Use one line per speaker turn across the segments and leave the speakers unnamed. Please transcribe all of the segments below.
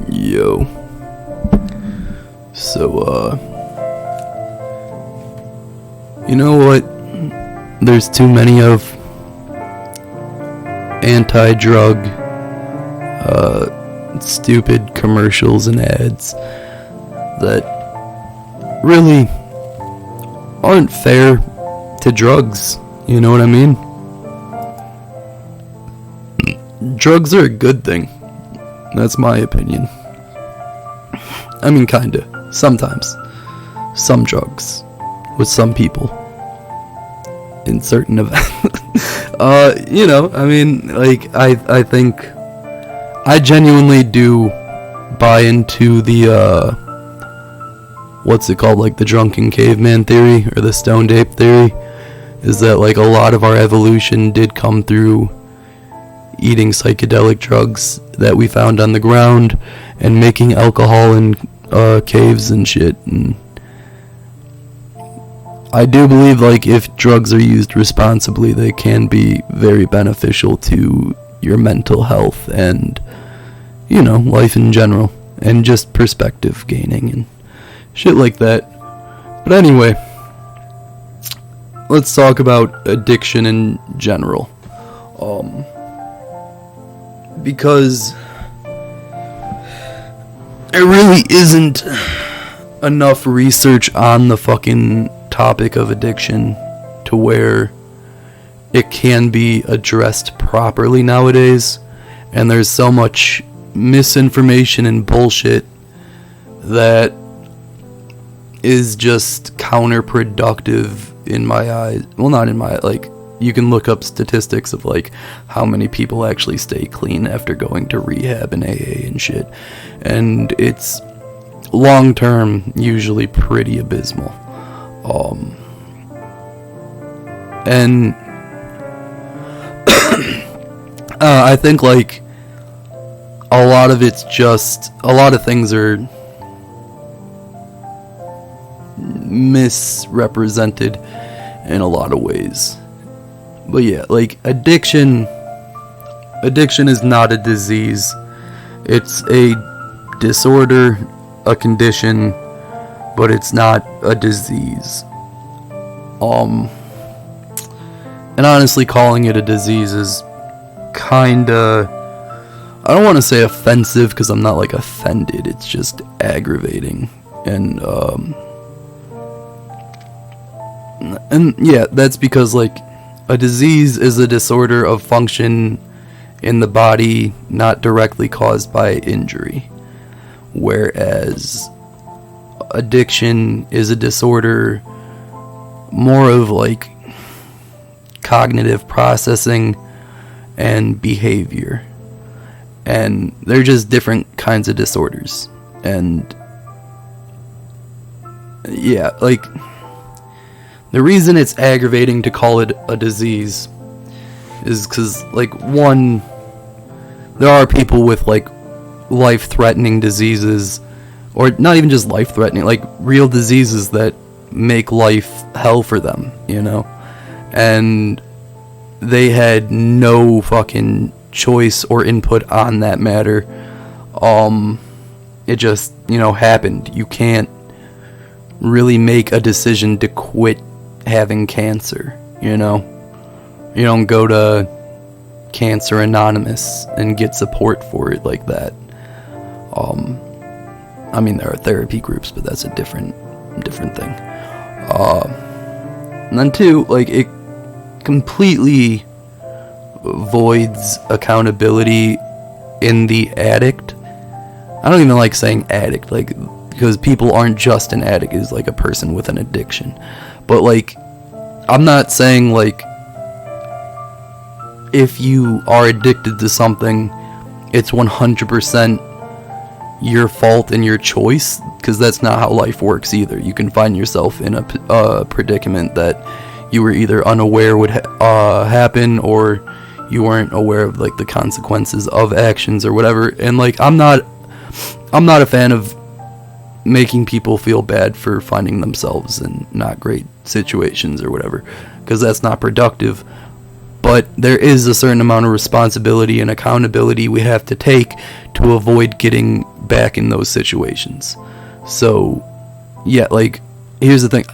Yo. So, you know what there's too many of? Anti-drug, stupid commercials and ads that really aren't fair to drugs, you know what I mean? Drugs are a good thing. That's my opinion. I mean, kinda. Sometimes. Some drugs. With some people. In certain events. You know, I mean, like, I think I genuinely do buy into the, what's it called, like the drunken caveman theory, or the stoned ape theory, is that, like, a lot of our evolution did come through eating psychedelic drugs that we found on the ground, and making alcohol in, caves and shit, and I do believe, like, if drugs are used responsibly, they can be very beneficial to your mental health and, you know, life in general, and just perspective gaining and shit like that. But anyway, let's talk about addiction in general. Because there really isn't enough research on the fucking topic of addiction to where it can be addressed properly nowadays, and there's so much misinformation and bullshit that is just counterproductive in my eyes. Well, not in my, like, you can look up statistics of, like, how many people actually stay clean after going to rehab and AA and shit, and it's long term usually pretty abysmal. And I think, like, a lot of it's just, a lot of things are misrepresented in a lot of ways. But yeah, like, addiction is not a disease. It's a disorder, a condition, but it's not a disease. And honestly, calling it a disease is kinda, I don't want to say offensive, because I'm not, like, offended. It's just aggravating. And yeah, that's because, like, a disease is a disorder of function in the body not directly caused by injury. Whereas addiction is a disorder more of, like, cognitive processing and behavior, and they're just different kinds of disorders. And yeah, like, the reason it's aggravating to call it a disease is because, like, one, there are people with, like, life-threatening diseases, or not even just life-threatening, like, real diseases that make life hell for them, you know? And they had no fucking choice or input on that matter. It just, you know, happened. You can't really make a decision to quit having cancer, you know? You don't go to Cancer Anonymous and get support for it like that. I mean, there are therapy groups, but that's a different thing. And then two, like, it completely voids accountability in the addict. I don't even like saying addict, like, because people aren't just an addict, it's like a person with an addiction. But, like, I'm not saying, like, if you are addicted to something, it's 100% your fault and your choice, because that's not how life works either. You can find yourself in a predicament that you were either unaware would happen, or you weren't aware of, like, the consequences of actions or whatever. And, like, I'm not a fan of making people feel bad for finding themselves in not great situations or whatever, because that's not productive. but there is a certain amount of responsibility and accountability we have to take to avoid getting back in those situations. So, yeah, like, here's the thing.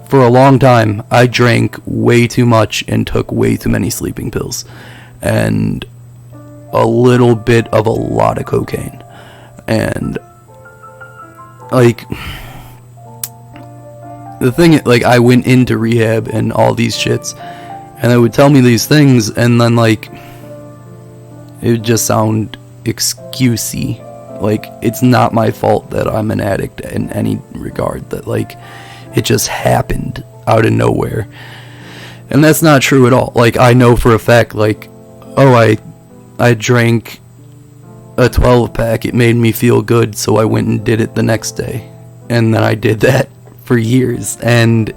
For a long time, I drank way too much and took way too many sleeping pills. And a little bit of a lot of cocaine. And, like, the thing, like, I went into rehab and all these shits, and they would tell me these things, and then, like, it would just sound excusey. Like, it's not my fault that I'm an addict in any regard. That, like, it just happened out of nowhere. And that's not true at all. Like, I know for a fact, like, oh, I drank a 12-pack, it made me feel good, so I went and did it the next day. And then I did that for years, and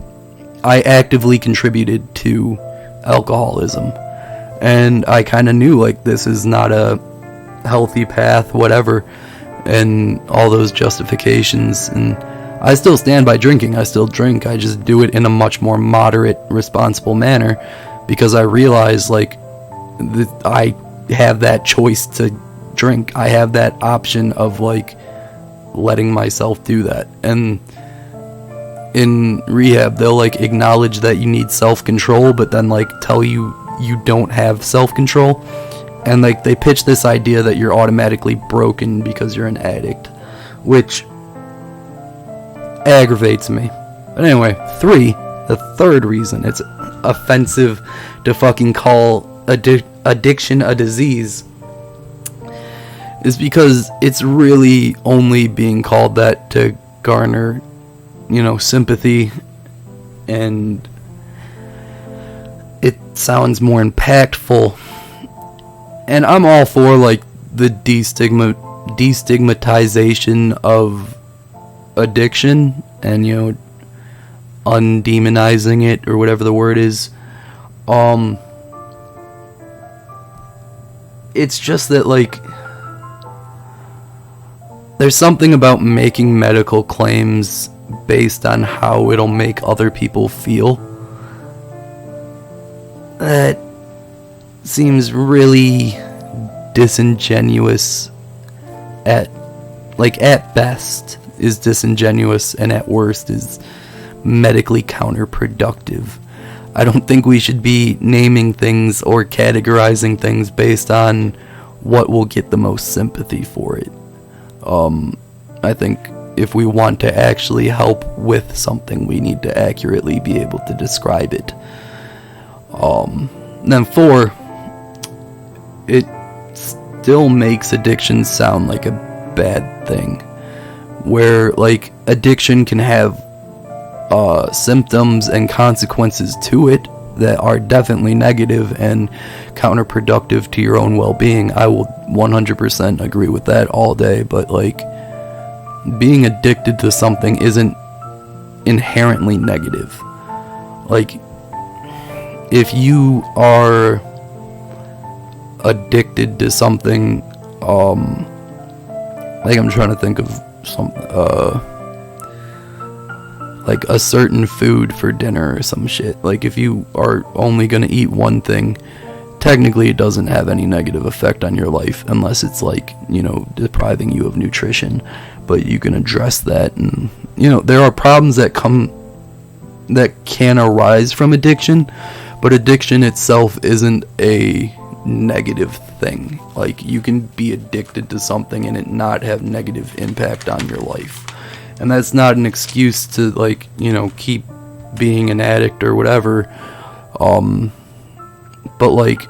I actively contributed to alcoholism. And I kind of knew, like, this is not a healthy path, whatever, and all those justifications. And I still stand by drinking. I still drink. I just do it in a much more moderate, responsible manner, because I realize, like, I have that choice to drink. I have that option of, like, letting myself do that. And in rehab, they'll, like, acknowledge that you need self-control, but then, like, tell you you don't have self-control. And, like, they pitch this idea that you're automatically broken because you're an addict, which aggravates me. But anyway, the third reason it's offensive to fucking call addiction a disease is because it's really only being called that to garner, sympathy, and it sounds more impactful. And I'm all for, like, the destigmatization of addiction and, undemonizing it, or whatever the word is. It's just that, like, there's something about making medical claims based on how it'll make other people feel that seems really disingenuous. At best is disingenuous, and at worst is medically counterproductive. I don't think we should be naming things or categorizing things based on what will get the most sympathy for it. I think if we want to actually help with something, we need to accurately be able to describe it. Then 4, it still makes addiction sound like a bad thing, where, like, addiction can have symptoms and consequences to it that are definitely negative and counterproductive to your own well-being. I will 100% agree with that all day, but, like, being addicted to something isn't inherently negative. Like, if you are addicted to something, like, I'm trying to think of some, like a certain food for dinner or some shit. Like, if you are only gonna eat one thing, technically it doesn't have any negative effect on your life, unless it's, like, depriving you of nutrition. But you can address that, and, there are problems that can arise from addiction, but addiction itself isn't a negative thing. Like, you can be addicted to something and it not have negative impact on your life. And that's not an excuse to, like, keep being an addict or whatever. But, like,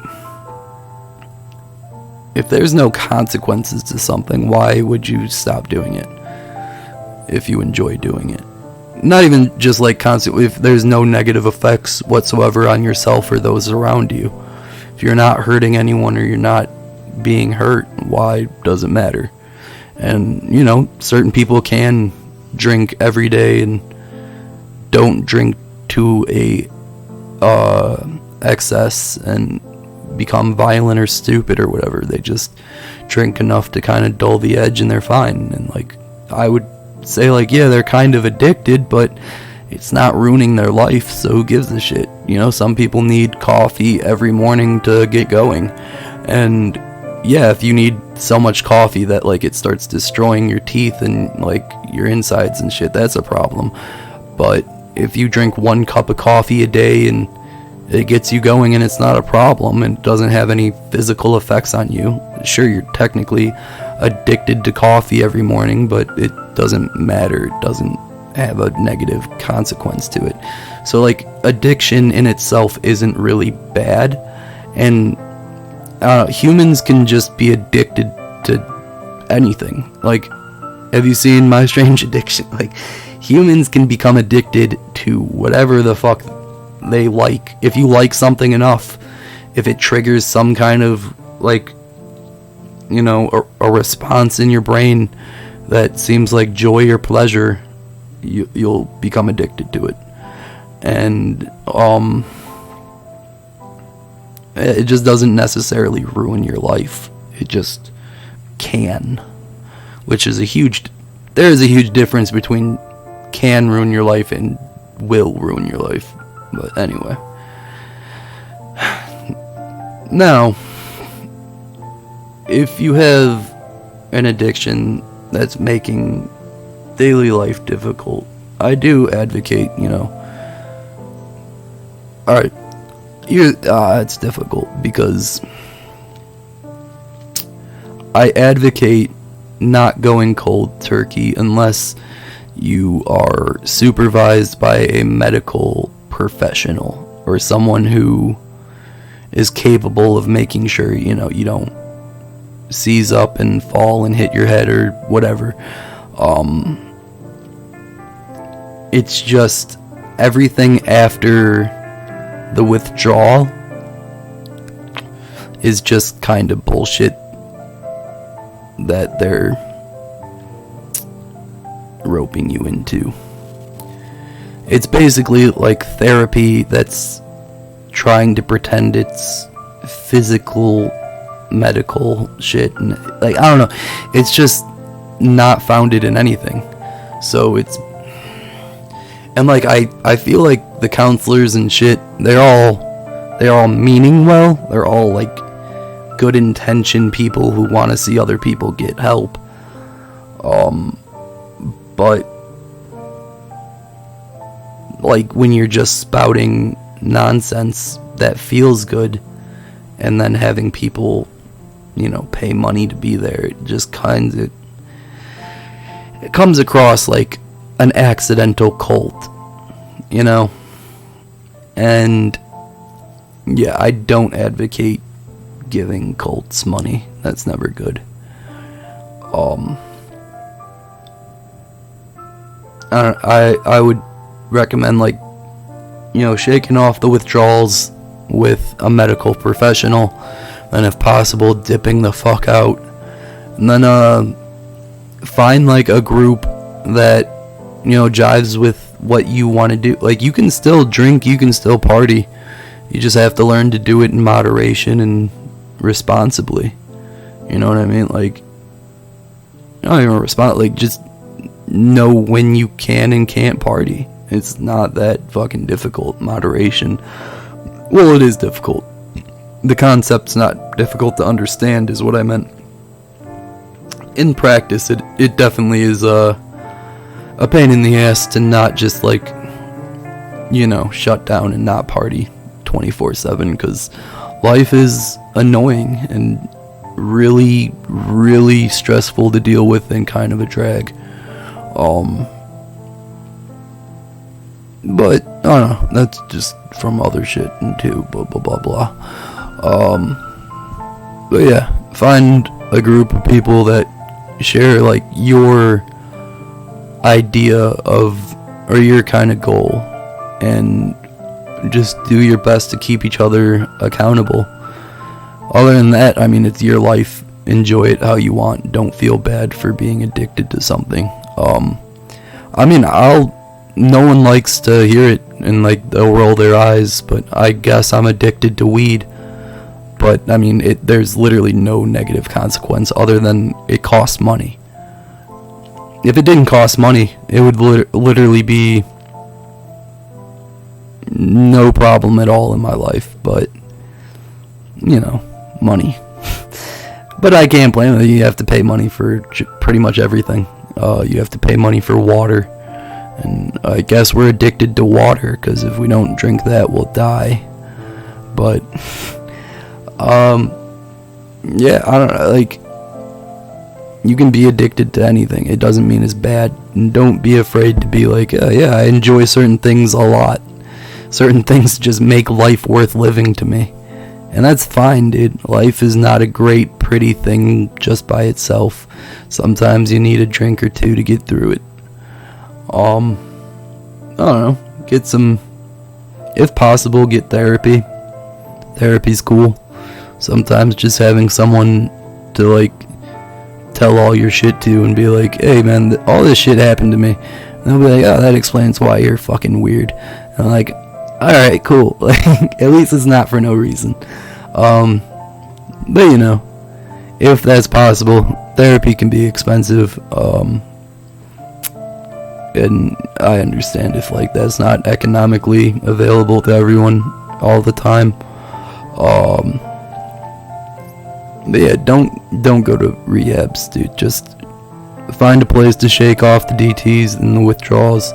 if there's no consequences to something, why would you stop doing it if you enjoy doing it? Not even just, like, if there's no negative effects whatsoever on yourself or those around you. If you're not hurting anyone or you're not being hurt, why does it matter? And, certain people can drink every day and don't drink to a excess and become violent or stupid or whatever. They just drink enough to kind of dull the edge and they're fine. And, like, I would say, like, yeah, they're kind of addicted, but it's not ruining their life, so who gives a shit? You know, some people need coffee every morning to get going. And yeah, if you need so much coffee that like it starts destroying your teeth and like your insides and shit, that's a problem. But if you drink 1 cup of coffee a day and it gets you going and it's not a problem and doesn't have any physical effects on you, sure, you're technically addicted to coffee every morning, but it doesn't matter. It doesn't have a negative consequence to it. So like, addiction in itself isn't really bad, and humans can just be addicted to anything. Like, have you seen My Strange Addiction? Like, humans can become addicted to whatever the fuck they like. If you like something enough, if it triggers some kind of, like, you know, a response in your brain that seems like joy or pleasure, you'll become addicted to it. And it just doesn't necessarily ruin your life. It just can, which is there is a huge difference between can ruin your life and will ruin your life. But anyway, now, if you have an addiction that's making daily life difficult, I do advocate, you know, alright, it's difficult because I advocate not going cold turkey unless you are supervised by a medical professional or someone who is capable of making sure, you know, you don't seize up and fall and hit your head or whatever. It's just everything after the withdrawal is just kind of bullshit that they're roping you into. It's basically like therapy that's trying to pretend it's physical medical shit, and like, I don't know, it's just not founded in anything. So it's, and like, I feel like the counselors and shit, they're all meaning well. They're all like good intentioned people who want to see other people get help. But like, when you're just spouting nonsense that feels good and then having people, you know, pay money to be there, it just it comes across like an accidental cult, you know? And yeah, I don't advocate giving cults money. That's never good. I would recommend, like, you know, shaking off the withdrawals with a medical professional, and if possible, dipping the fuck out, and then find like a group that, you know, jives with what you want to do. Like, you can still drink, you can still party, you just have to learn to do it in moderation and responsibly. You know what I mean? Like, not even like, just know when you can and can't party. It's not that fucking difficult. Moderation, well, it is difficult. The concept's not difficult to understand, is what I meant. In practice, it definitely is a pain in the ass to not just, like, you know, shut down and not party 24/7, because life is annoying and really, really stressful to deal with and kind of a drag. But I don't know, that's just from other shit and too, blah blah blah blah. But yeah, find a group of people that share like your idea of, or your kind of goal, and just do your best to keep each other accountable. Other than that, I mean, it's your life. Enjoy it how you want. Don't feel bad for being addicted to something. I mean, no one likes to hear it and like they'll roll their eyes, but I guess I'm addicted to weed. But I mean, there's literally no negative consequence other than it costs money. If it didn't cost money, it would literally be no problem at all in my life, but, you know, money. But I can't blame them. You have to pay money for pretty much everything. You have to pay money for water, and I guess we're addicted to water, because if we don't drink that, we'll die. But, yeah, I don't know, like, you can be addicted to anything. It doesn't mean it's bad, and don't be afraid to be like, yeah, I enjoy certain things a lot. Certain things just make life worth living to me. And that's fine, dude. Life is not a great, pretty thing just by itself. Sometimes you need a drink or two to get through it. I don't know. Get some, if possible, get therapy. Therapy's cool. Sometimes just having someone to, like, tell all your shit to and be like, hey, man, all this shit happened to me. And they'll be like, oh, that explains why you're fucking weird. And I'm like, alright, cool. Like, at least it's not for no reason. But, you know, if that's possible, therapy can be expensive. And I understand if, like, that's not economically available to everyone all the time. But yeah, don't go to rehabs, dude. Just find a place to shake off the DTs and the withdrawals.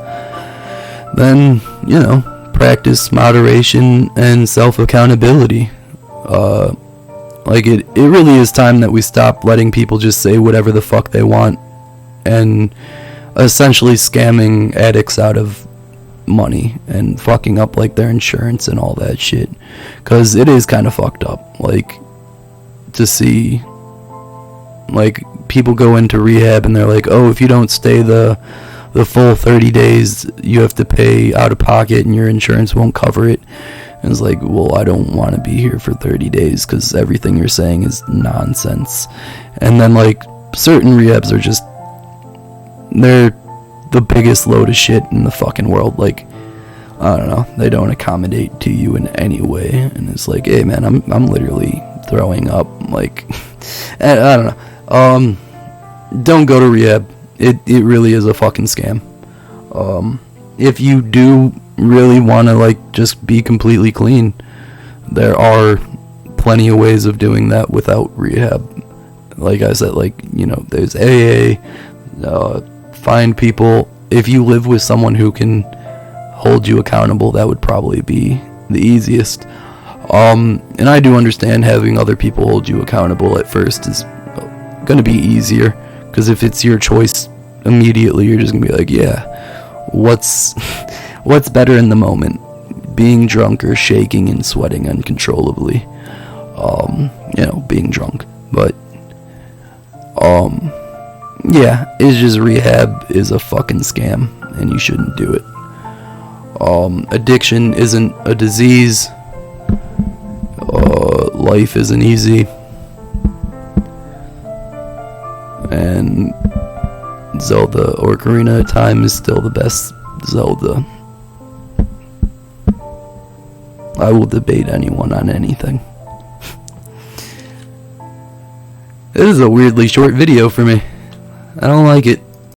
Then, you know, practice moderation and self-accountability. Like, it really is time that we stop letting people just say whatever the fuck they want and essentially scamming addicts out of money and fucking up, like, their insurance and all that shit. Because it is kind of fucked up, like, to see, like, people go into rehab and they're like, oh, if you don't stay the full 30 days, you have to pay out of pocket and your insurance won't cover it. And it's like, well, I don't want to be here for 30 days because everything you're saying is nonsense. And then, like, certain rehabs are just, they're the biggest load of shit in the fucking world. Like, I don't know, they don't accommodate to you in any way. And it's like, hey, man, I'm literally throwing up. Like, I don't know. Don't go to rehab. It really is a fucking scam. If you do really want to, like, just be completely clean, there are plenty of ways of doing that without rehab. Like I said, like, you know, there's AA. Find people. If you live with someone who can hold you accountable, that would probably be the easiest. And I do understand having other people hold you accountable at first is gonna be easier, because if it's your choice immediately, you're just gonna be like, yeah, what's better in the moment, being drunk or shaking and sweating uncontrollably? You know, being drunk. But yeah, it's just, rehab is a fucking scam and you shouldn't do it. Addiction isn't a disease. Life isn't easy. And Zelda Ocarina of Time is still the best Zelda. I will debate anyone on anything. This is a weirdly short video for me. I don't like it.